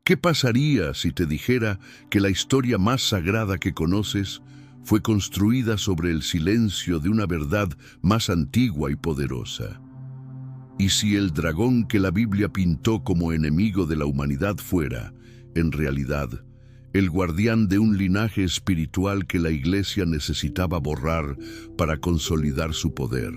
¿Qué pasaría si te dijera que la historia más sagrada que conoces fue construida sobre el silencio de una verdad más antigua y poderosa? ¿Y si el dragón que la Biblia pintó como enemigo de la humanidad fuera, en realidad, el guardián de un linaje espiritual que la Iglesia necesitaba borrar para consolidar su poder?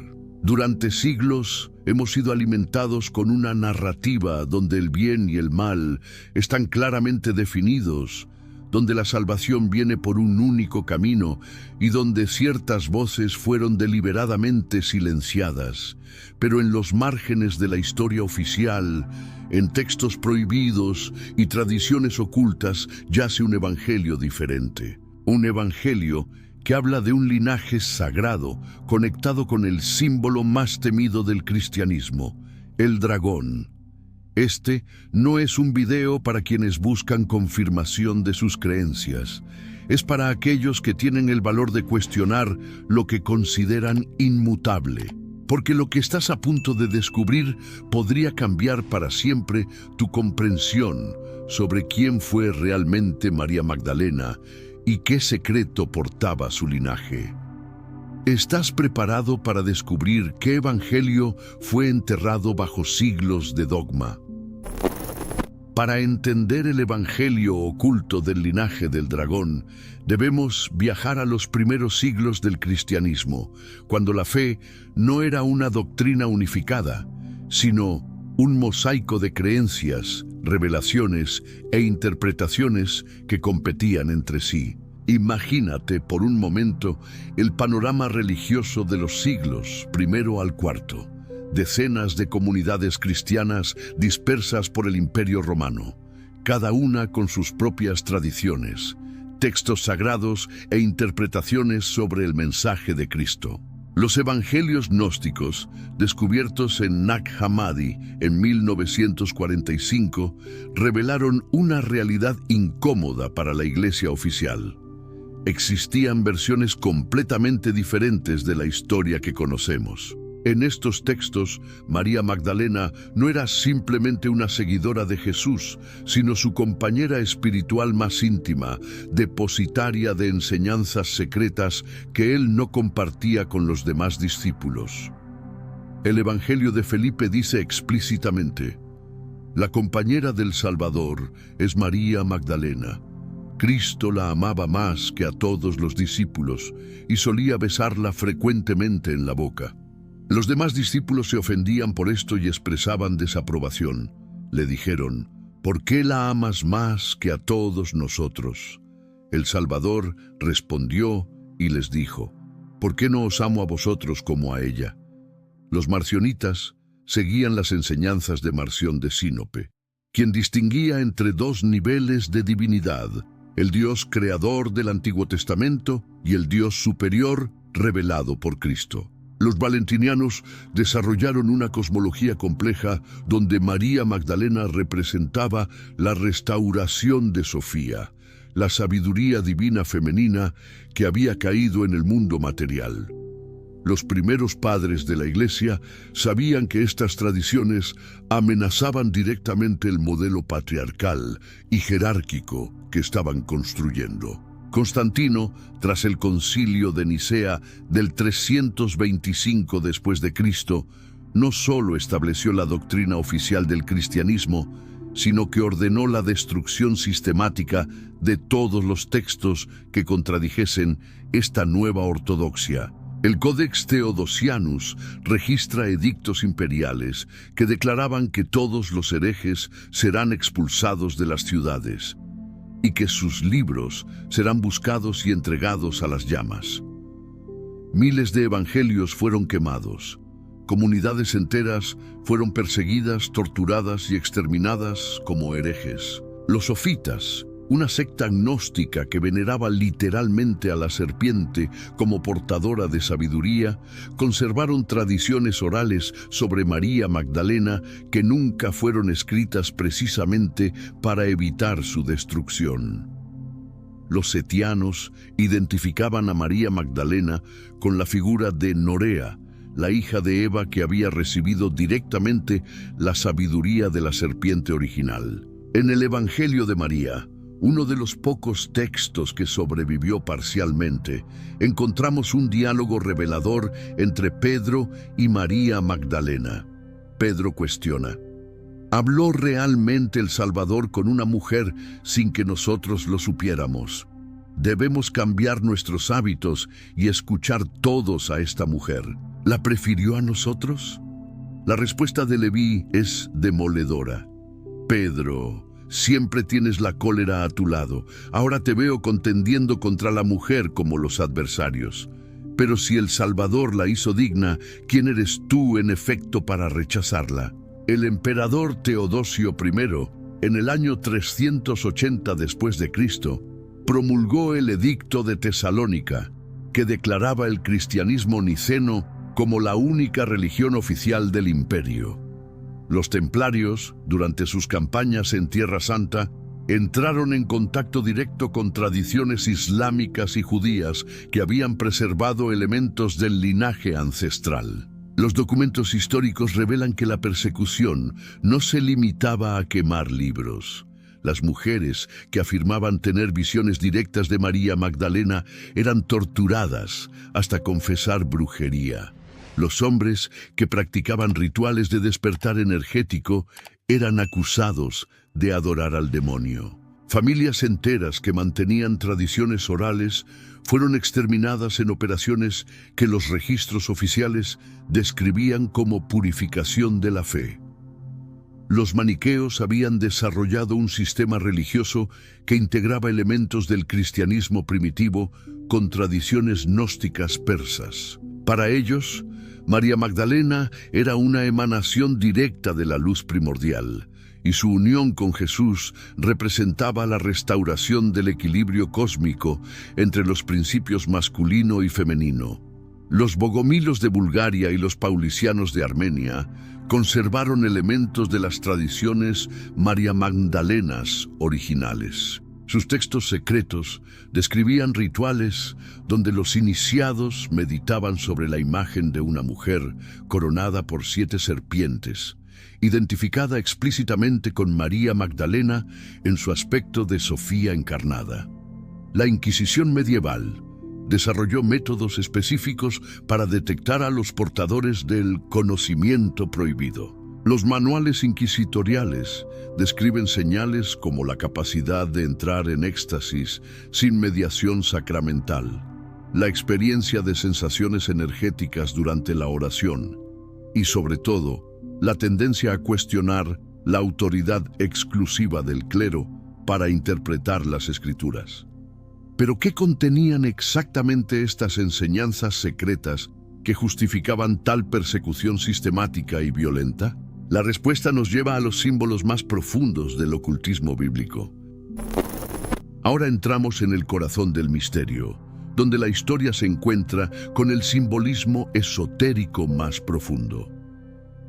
Durante siglos hemos sido alimentados con una narrativa donde el bien y el mal están claramente definidos, donde la salvación viene por un único camino y donde ciertas voces fueron deliberadamente silenciadas. Pero en los márgenes de la historia oficial, en textos prohibidos y tradiciones ocultas, yace un evangelio diferente. Un evangelio que habla de un linaje sagrado conectado con el símbolo más temido del cristianismo, el dragón. Este no es un video para quienes buscan confirmación de sus creencias. Es para aquellos que tienen el valor de cuestionar lo que consideran inmutable. Porque lo que estás a punto de descubrir podría cambiar para siempre tu comprensión sobre quién fue realmente María Magdalena y qué secreto portaba su linaje. ¿Estás preparado para descubrir qué evangelio fue enterrado bajo siglos de dogma? Para entender el evangelio oculto del linaje del dragón, debemos viajar a los primeros siglos del cristianismo, cuando la fe no era una doctrina unificada, sino un mosaico de creencias, revelaciones e interpretaciones que competían entre sí. Imagínate por un momento el panorama religioso de los siglos primero al cuarto. Decenas de comunidades cristianas dispersas por el Imperio Romano, cada una con sus propias tradiciones, textos sagrados e interpretaciones sobre el mensaje de Cristo. Los evangelios gnósticos, descubiertos en Nag Hammadi en 1945, revelaron una realidad incómoda para la Iglesia oficial. Existían versiones completamente diferentes de la historia que conocemos. En estos textos, María Magdalena no era simplemente una seguidora de Jesús, sino su compañera espiritual más íntima, depositaria de enseñanzas secretas que él no compartía con los demás discípulos. El Evangelio de Felipe dice explícitamente: la compañera del Salvador es María Magdalena. Cristo la amaba más que a todos los discípulos y solía besarla frecuentemente en la boca. Los demás discípulos se ofendían por esto y expresaban desaprobación. Le dijeron: ¿por qué la amas más que a todos nosotros? El Salvador respondió y les dijo: ¿por qué no os amo a vosotros como a ella? Los marcionitas seguían las enseñanzas de Marción de Sinope, quien distinguía entre dos niveles de divinidad: el Dios creador del Antiguo Testamento y el Dios superior revelado por Cristo. Los valentinianos desarrollaron una cosmología compleja donde María Magdalena representaba la restauración de Sofía, la sabiduría divina femenina que había caído en el mundo material. Los primeros padres de la Iglesia sabían que estas tradiciones amenazaban directamente el modelo patriarcal y jerárquico que estaban construyendo. Constantino, tras el concilio de Nicea del 325 después de Cristo, no solo estableció la doctrina oficial del cristianismo, sino que ordenó la destrucción sistemática de todos los textos que contradijesen esta nueva ortodoxia. El Codex Theodosianus registra edictos imperiales que declaraban que todos los herejes serán expulsados de las ciudades y que sus libros serán buscados y entregados a las llamas. Miles de evangelios fueron quemados. Comunidades enteras fueron perseguidas, torturadas y exterminadas como herejes. Los sofitas, una secta gnóstica que veneraba literalmente a la serpiente como portadora de sabiduría, conservaron tradiciones orales sobre María Magdalena que nunca fueron escritas precisamente para evitar su destrucción. Los setianos identificaban a María Magdalena con la figura de Norea, la hija de Eva que había recibido directamente la sabiduría de la serpiente original. En el Evangelio de María, uno de los pocos textos que sobrevivió parcialmente, encontramos un diálogo revelador entre Pedro y María Magdalena. Pedro cuestiona: ¿habló realmente el Salvador con una mujer sin que nosotros lo supiéramos? Debemos cambiar nuestros hábitos y escuchar todos a esta mujer. ¿La prefirió a nosotros? La respuesta de Leví es demoledora. Pedro, siempre tienes la cólera a tu lado. Ahora te veo contendiendo contra la mujer como los adversarios. Pero si el Salvador la hizo digna, ¿quién eres tú en efecto para rechazarla? El emperador Teodosio I, en el año 380 después de Cristo, promulgó el Edicto de Tesalónica, que declaraba el cristianismo niceno como la única religión oficial del imperio. Los templarios, durante sus campañas en Tierra Santa, entraron en contacto directo con tradiciones islámicas y judías que habían preservado elementos del linaje ancestral. Los documentos históricos revelan que la persecución no se limitaba a quemar libros. Las mujeres que afirmaban tener visiones directas de María Magdalena eran torturadas hasta confesar brujería. Los hombres que practicaban rituales de despertar energético eran acusados de adorar al demonio. Familias enteras que mantenían tradiciones orales fueron exterminadas en operaciones que los registros oficiales describían como purificación de la fe. Los maniqueos habían desarrollado un sistema religioso que integraba elementos del cristianismo primitivo con tradiciones gnósticas persas. Para ellos, María Magdalena era una emanación directa de la luz primordial, y su unión con Jesús representaba la restauración del equilibrio cósmico entre los principios masculino y femenino. Los bogomilos de Bulgaria y los paulicianos de Armenia conservaron elementos de las tradiciones mariamagdalenas originales. Sus textos secretos describían rituales donde los iniciados meditaban sobre la imagen de una mujer coronada por 7 serpientes, identificada explícitamente con María Magdalena en su aspecto de Sofía encarnada. La Inquisición medieval desarrolló métodos específicos para detectar a los portadores del conocimiento prohibido. Los manuales inquisitoriales describen señales como la capacidad de entrar en éxtasis sin mediación sacramental, la experiencia de sensaciones energéticas durante la oración y, sobre todo, la tendencia a cuestionar la autoridad exclusiva del clero para interpretar las escrituras. ¿Pero qué contenían exactamente estas enseñanzas secretas que justificaban tal persecución sistemática y violenta? La respuesta nos lleva a los símbolos más profundos del ocultismo bíblico. Ahora entramos en el corazón del misterio, donde la historia se encuentra con el simbolismo esotérico más profundo.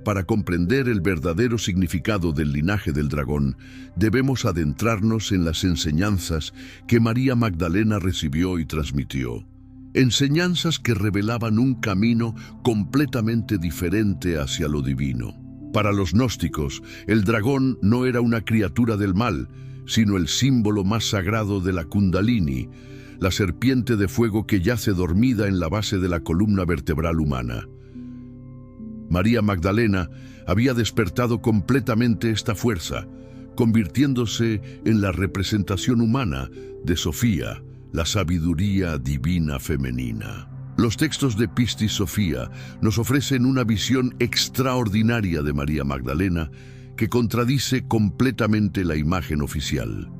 Para comprender el verdadero significado del linaje del dragón, debemos adentrarnos en las enseñanzas que María Magdalena recibió y transmitió. Enseñanzas que revelaban un camino completamente diferente hacia lo divino. Para los gnósticos, el dragón no era una criatura del mal, sino el símbolo más sagrado de la Kundalini, la serpiente de fuego que yace dormida en la base de la columna vertebral humana. María Magdalena había despertado completamente esta fuerza, convirtiéndose en la representación humana de Sofía, la sabiduría divina femenina. Los textos de Pistis Sofía nos ofrecen una visión extraordinaria de María Magdalena que contradice completamente la imagen oficial.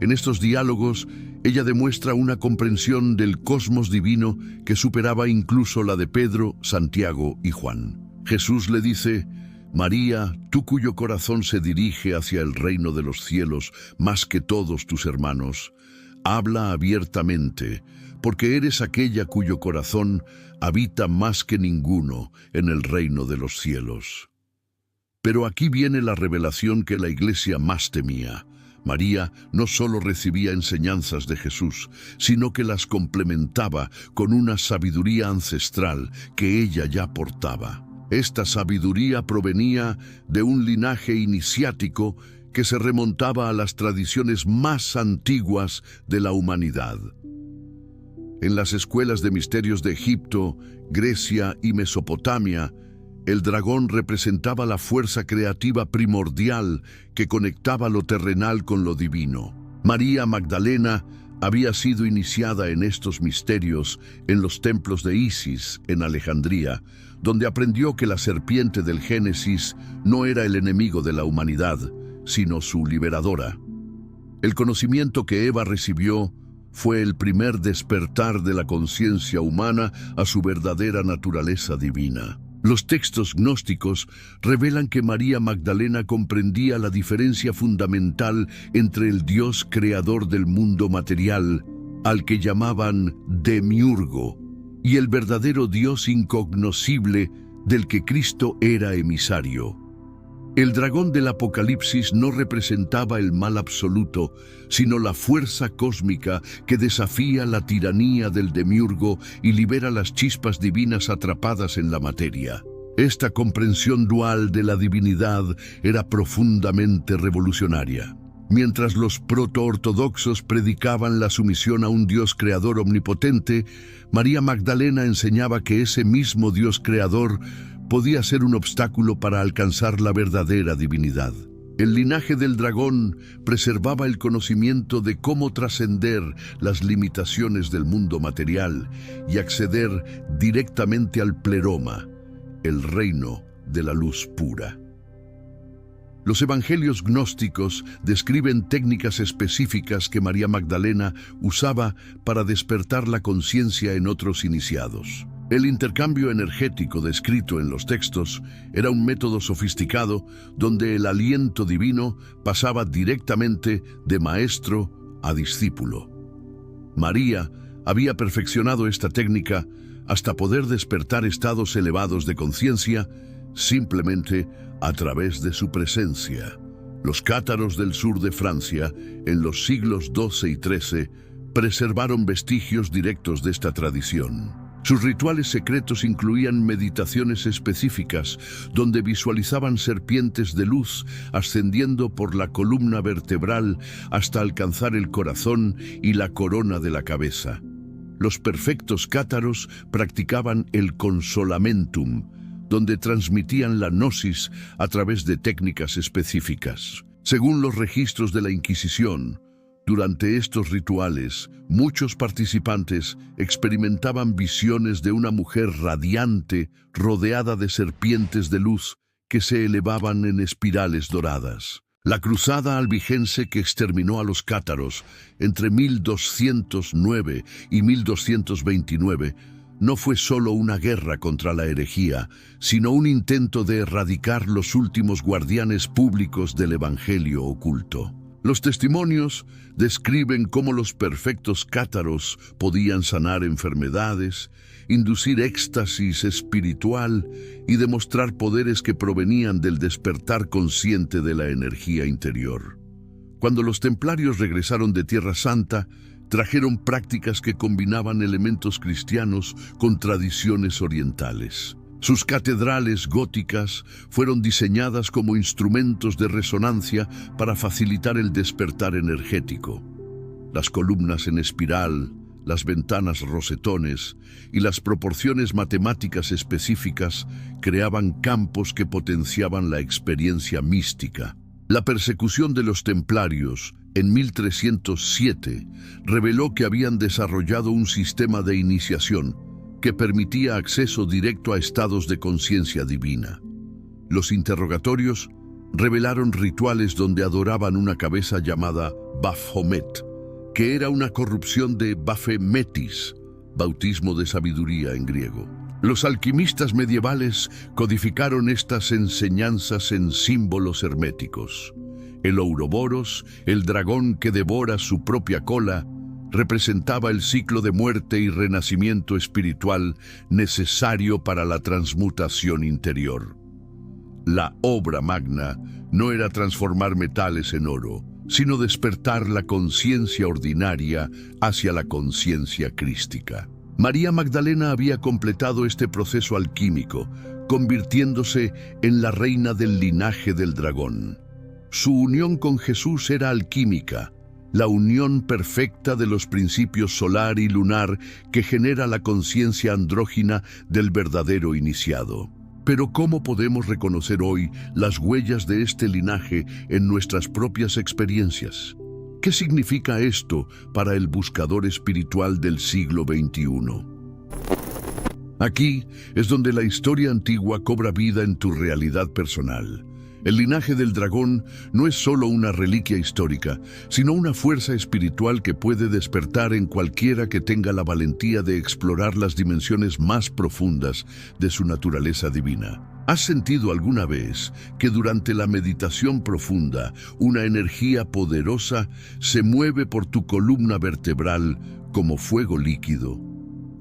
En estos diálogos, ella demuestra una comprensión del cosmos divino que superaba incluso la de Pedro, Santiago y Juan. Jesús le dice: María, tú cuyo corazón se dirige hacia el reino de los cielos más que todos tus hermanos, habla abiertamente, porque eres aquella cuyo corazón habita más que ninguno en el reino de los cielos. Pero aquí viene la revelación que la Iglesia más temía. María no solo recibía enseñanzas de Jesús, sino que las complementaba con una sabiduría ancestral que ella ya portaba. Esta sabiduría provenía de un linaje iniciático que se remontaba a las tradiciones más antiguas de la humanidad. En las escuelas de misterios de Egipto, Grecia y Mesopotamia, el dragón representaba la fuerza creativa primordial que conectaba lo terrenal con lo divino. María Magdalena había sido iniciada en estos misterios en los templos de Isis, en Alejandría, donde aprendió que la serpiente del Génesis no era el enemigo de la humanidad, sino su liberadora. El conocimiento que Eva recibió fue el primer despertar de la conciencia humana a su verdadera naturaleza divina. Los textos gnósticos revelan que María Magdalena comprendía la diferencia fundamental entre el Dios creador del mundo material, al que llamaban Demiurgo, y el verdadero Dios incognoscible del que Cristo era emisario. El dragón del Apocalipsis no representaba el mal absoluto, sino la fuerza cósmica que desafía la tiranía del Demiurgo y libera las chispas divinas atrapadas en la materia. Esta comprensión dual de la divinidad era profundamente revolucionaria. Mientras los protoortodoxos predicaban la sumisión a un Dios creador omnipotente, María Magdalena enseñaba que ese mismo Dios creador podía ser un obstáculo para alcanzar la verdadera divinidad. El linaje del dragón preservaba el conocimiento de cómo trascender las limitaciones del mundo material y acceder directamente al pleroma, el reino de la luz pura. Los evangelios gnósticos describen técnicas específicas que María Magdalena usaba para despertar la conciencia en otros iniciados. El intercambio energético descrito en los textos era un método sofisticado donde el aliento divino pasaba directamente de maestro a discípulo. María había perfeccionado esta técnica hasta poder despertar estados elevados de conciencia simplemente a través de su presencia. Los cátaros del sur de Francia, en los siglos XII y XIII, preservaron vestigios directos de esta tradición. Sus rituales secretos incluían meditaciones específicas donde visualizaban serpientes de luz ascendiendo por la columna vertebral hasta alcanzar el corazón y la corona de la cabeza. Los perfectos cátaros practicaban el consolamentum, donde transmitían la gnosis a través de técnicas específicas. Según los registros de la Inquisición, durante estos rituales, muchos participantes experimentaban visiones de una mujer radiante rodeada de serpientes de luz que se elevaban en espirales doradas. La cruzada albigense que exterminó a los cátaros entre 1209 y 1229 no fue solo una guerra contra la herejía, sino un intento de erradicar los últimos guardianes públicos del evangelio oculto. Los testimonios describen cómo los perfectos cátaros podían sanar enfermedades, inducir éxtasis espiritual y demostrar poderes que provenían del despertar consciente de la energía interior. Cuando los templarios regresaron de Tierra Santa, trajeron prácticas que combinaban elementos cristianos con tradiciones orientales. Sus catedrales góticas fueron diseñadas como instrumentos de resonancia para facilitar el despertar energético. Las columnas en espiral, las ventanas rosetones y las proporciones matemáticas específicas creaban campos que potenciaban la experiencia mística. La persecución de los templarios en 1307 reveló que habían desarrollado un sistema de iniciación que permitía acceso directo a estados de conciencia divina. Los interrogatorios revelaron rituales donde adoraban una cabeza llamada Baphomet, que era una corrupción de Baphemetis, bautismo de sabiduría en griego. Los alquimistas medievales codificaron estas enseñanzas en símbolos herméticos. El Ouroboros, el dragón que devora su propia cola, representaba el ciclo de muerte y renacimiento espiritual necesario para la transmutación interior. La obra magna no era transformar metales en oro, sino despertar la conciencia ordinaria hacia la conciencia crística. María Magdalena había completado este proceso alquímico, convirtiéndose en la reina del linaje del dragón. Su unión con Jesús era alquímica, la unión perfecta de los principios solar y lunar que genera la conciencia andrógina del verdadero iniciado. Pero ¿cómo podemos reconocer hoy las huellas de este linaje en nuestras propias experiencias? ¿Qué significa esto para el buscador espiritual del siglo XXI? Aquí es donde la historia antigua cobra vida en tu realidad personal. El linaje del dragón no es solo una reliquia histórica, sino una fuerza espiritual que puede despertar en cualquiera que tenga la valentía de explorar las dimensiones más profundas de su naturaleza divina. ¿Has sentido alguna vez que durante la meditación profunda una energía poderosa se mueve por tu columna vertebral como fuego líquido?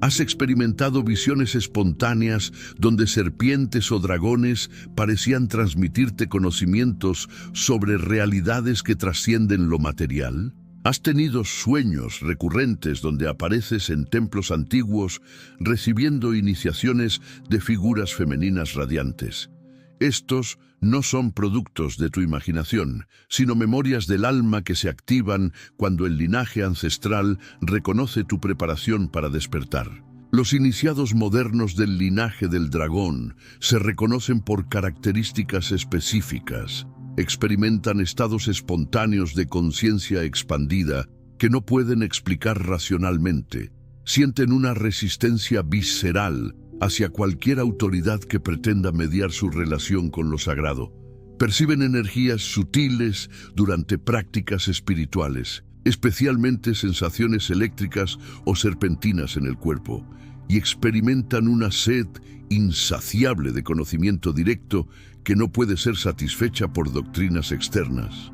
¿Has experimentado visiones espontáneas donde serpientes o dragones parecían transmitirte conocimientos sobre realidades que trascienden lo material? ¿Has tenido sueños recurrentes donde apareces en templos antiguos recibiendo iniciaciones de figuras femeninas radiantes? Estos no son productos de tu imaginación, sino memorias del alma que se activan cuando el linaje ancestral reconoce tu preparación para despertar. Los iniciados modernos del linaje del dragón se reconocen por características específicas. Experimentan estados espontáneos de conciencia expandida que no pueden explicar racionalmente. Sienten una resistencia visceral hacia cualquier autoridad que pretenda mediar su relación con lo sagrado. Perciben energías sutiles durante prácticas espirituales, especialmente sensaciones eléctricas o serpentinas en el cuerpo, y experimentan una sed insaciable de conocimiento directo que no puede ser satisfecha por doctrinas externas.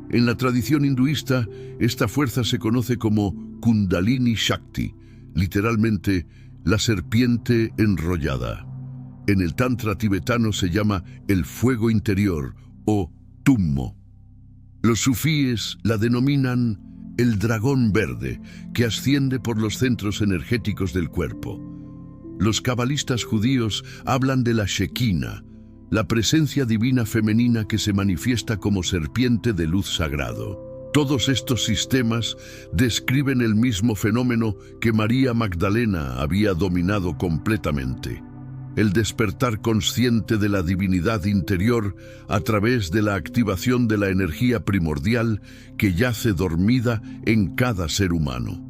En la tradición hinduista, esta fuerza se conoce como Kundalini Shakti, literalmente la serpiente enrollada. En el Tantra tibetano se llama el fuego interior o Tummo. Los sufíes la denominan el dragón verde, que asciende por los centros energéticos del cuerpo. Los cabalistas judíos hablan de la Shekinah, la presencia divina femenina que se manifiesta como serpiente de luz sagrado. Todos estos sistemas describen el mismo fenómeno que María Magdalena había dominado completamente: el despertar consciente de la divinidad interior a través de la activación de la energía primordial que yace dormida en cada ser humano.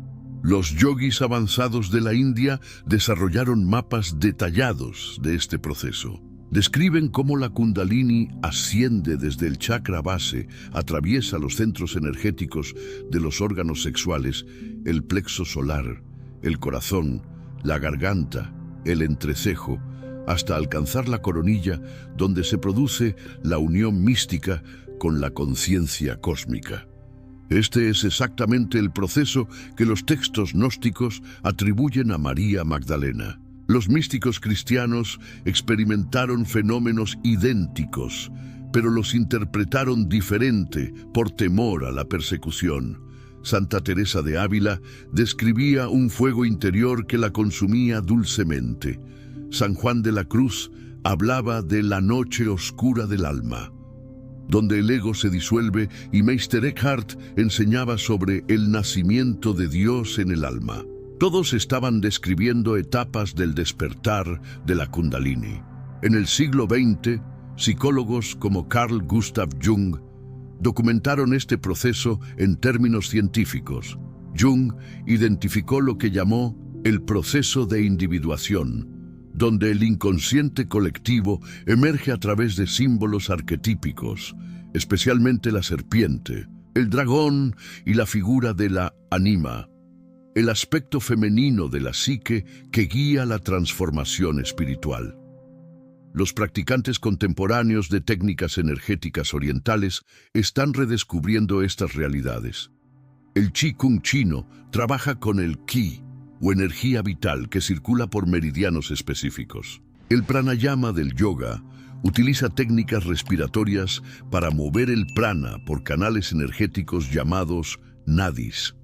Los yogis avanzados de la India desarrollaron mapas detallados de este proceso. Describen cómo la Kundalini asciende desde el chakra base, atraviesa los centros energéticos de los órganos sexuales, el plexo solar, el corazón, la garganta, el entrecejo, hasta alcanzar la coronilla, donde se produce la unión mística con la conciencia cósmica. Este es exactamente el proceso que los textos gnósticos atribuyen a María Magdalena. Los místicos cristianos experimentaron fenómenos idénticos, pero los interpretaron diferente por temor a la persecución. Santa Teresa de Ávila describía un fuego interior que la consumía dulcemente. San Juan de la Cruz hablaba de la noche oscura del alma, donde el ego se disuelve, y Meister Eckhart enseñaba sobre el nacimiento de Dios en el alma. Todos estaban describiendo etapas del despertar de la Kundalini. En el siglo XX, psicólogos como Carl Gustav Jung documentaron este proceso en términos científicos. Jung identificó lo que llamó el proceso de individuación, donde el inconsciente colectivo emerge a través de símbolos arquetípicos, especialmente la serpiente, el dragón y la figura de la ánima, el aspecto femenino de la psique que guía la transformación espiritual. Los practicantes contemporáneos de técnicas energéticas orientales están redescubriendo estas realidades. El Qigong chino trabaja con el Qi, o energía vital que circula por meridianos específicos. El pranayama del yoga utiliza técnicas respiratorias para mover el prana por canales energéticos llamados nadis.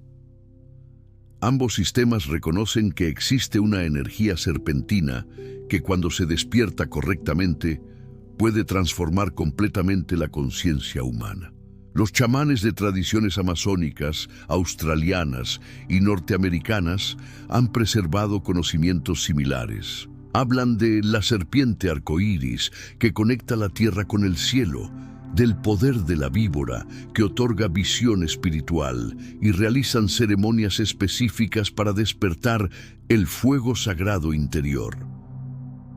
Ambos sistemas reconocen que existe una energía serpentina que, cuando se despierta correctamente, puede transformar completamente la conciencia humana. Los chamanes de tradiciones amazónicas, australianas y norteamericanas han preservado conocimientos similares. Hablan de la serpiente arcoíris que conecta la tierra con el cielo, del poder de la víbora que otorga visión espiritual y realizan ceremonias específicas para despertar el fuego sagrado interior.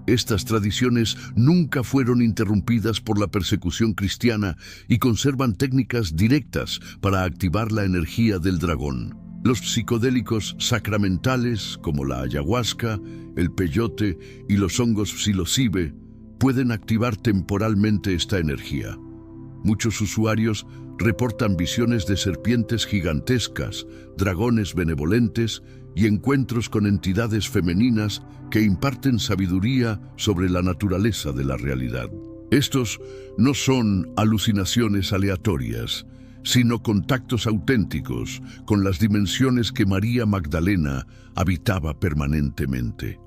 Estas tradiciones nunca fueron interrumpidas por la persecución cristiana y conservan técnicas directas para activar la energía del dragón. Los psicodélicos sacramentales, como la ayahuasca, el peyote y los hongos psilocibe, pueden activar temporalmente esta energía. Muchos usuarios reportan visiones de serpientes gigantescas, dragones benevolentes y encuentros con entidades femeninas que imparten sabiduría sobre la naturaleza de la realidad. Estos no son alucinaciones aleatorias, sino contactos auténticos con las dimensiones que María Magdalena habitaba permanentemente.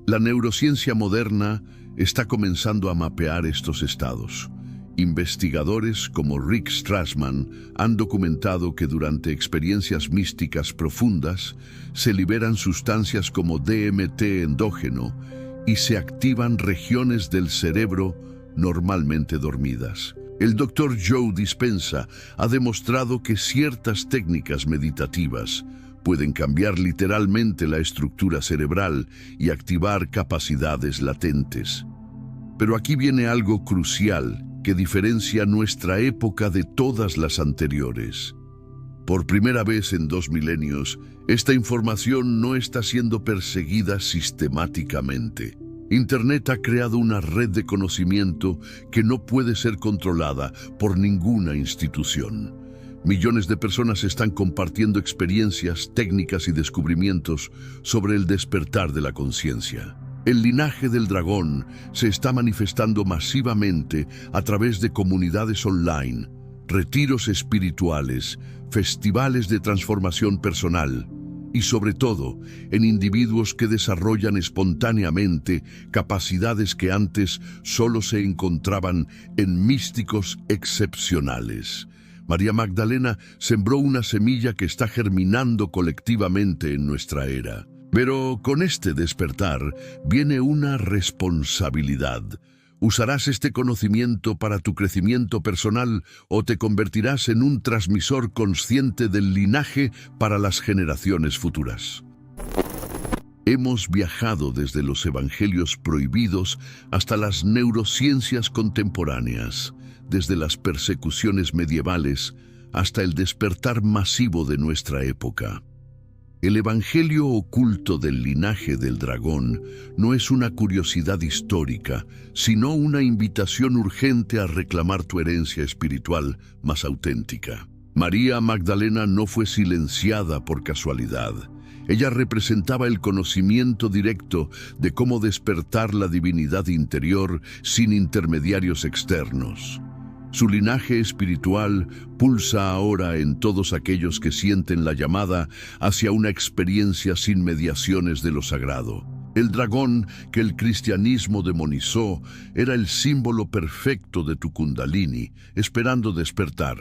La neurociencia moderna está comenzando a mapear estos estados. Investigadores como Rick Strassman han documentado que durante experiencias místicas profundas se liberan sustancias como DMT endógeno y se activan regiones del cerebro normalmente dormidas. El Dr. Joe Dispenza ha demostrado que ciertas técnicas meditativas pueden cambiar literalmente la estructura cerebral y activar capacidades latentes. Pero aquí viene algo crucial que diferencia nuestra época de todas las anteriores. Por primera vez en 2 milenios, esta información no está siendo perseguida sistemáticamente. Internet ha creado una red de conocimiento que no puede ser controlada por ninguna institución. Millones de personas están compartiendo experiencias, técnicas y descubrimientos sobre el despertar de la conciencia. El linaje del dragón se está manifestando masivamente a través de comunidades online, retiros espirituales, festivales de transformación personal y sobre todo en individuos que desarrollan espontáneamente capacidades que antes solo se encontraban en místicos excepcionales. María Magdalena sembró una semilla que está germinando colectivamente en nuestra era. Pero con este despertar viene una responsabilidad. ¿Usarás este conocimiento para tu crecimiento personal o te convertirás en un transmisor consciente del linaje para las generaciones futuras? Hemos viajado desde los evangelios prohibidos hasta las neurociencias contemporáneas, desde las persecuciones medievales hasta el despertar masivo de nuestra época. El evangelio oculto del linaje del dragón no es una curiosidad histórica, sino una invitación urgente a reclamar tu herencia espiritual más auténtica. María Magdalena no fue silenciada por casualidad. Ella representaba el conocimiento directo de cómo despertar la divinidad interior sin intermediarios externos. Su linaje espiritual pulsa ahora en todos aquellos que sienten la llamada hacia una experiencia sin mediaciones de lo sagrado. El dragón que el cristianismo demonizó era el símbolo perfecto de tu kundalini, esperando despertar.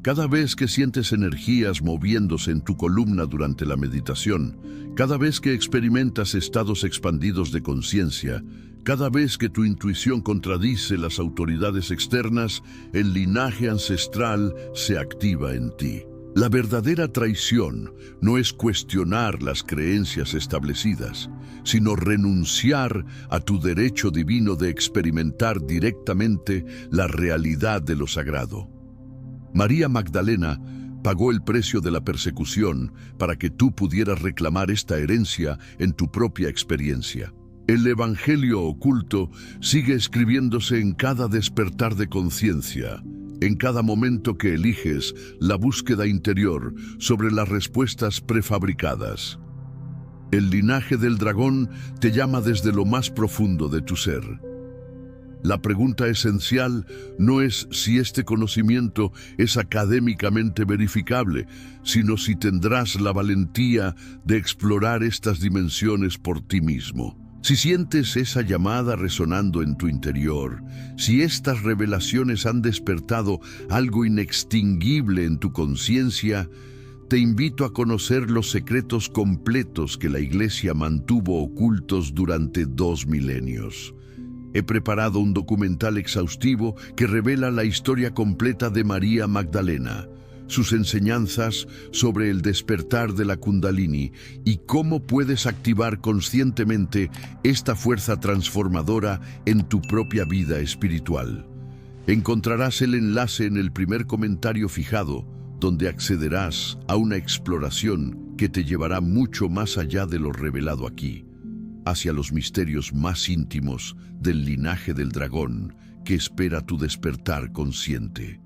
Cada vez que sientes energías moviéndose en tu columna durante la meditación, cada vez que experimentas estados expandidos de conciencia, cada vez que tu intuición contradice las autoridades externas, el linaje ancestral se activa en ti. La verdadera traición no es cuestionar las creencias establecidas, sino renunciar a tu derecho divino de experimentar directamente la realidad de lo sagrado. María Magdalena pagó el precio de la persecución para que tú pudieras reclamar esta herencia en tu propia experiencia. El evangelio oculto sigue escribiéndose en cada despertar de conciencia, en cada momento que eliges la búsqueda interior sobre las respuestas prefabricadas. El linaje del dragón te llama desde lo más profundo de tu ser. La pregunta esencial no es si este conocimiento es académicamente verificable, sino si tendrás la valentía de explorar estas dimensiones por ti mismo. Si sientes esa llamada resonando en tu interior, si estas revelaciones han despertado algo inextinguible en tu conciencia, te invito a conocer los secretos completos que la Iglesia mantuvo ocultos durante 2 milenios. He preparado un documental exhaustivo que revela la historia completa de María Magdalena, sus enseñanzas sobre el despertar de la Kundalini y cómo puedes activar conscientemente esta fuerza transformadora en tu propia vida espiritual. Encontrarás el enlace en el primer comentario fijado, donde accederás a una exploración que te llevará mucho más allá de lo revelado aquí, hacia los misterios más íntimos del linaje del dragón que espera tu despertar consciente.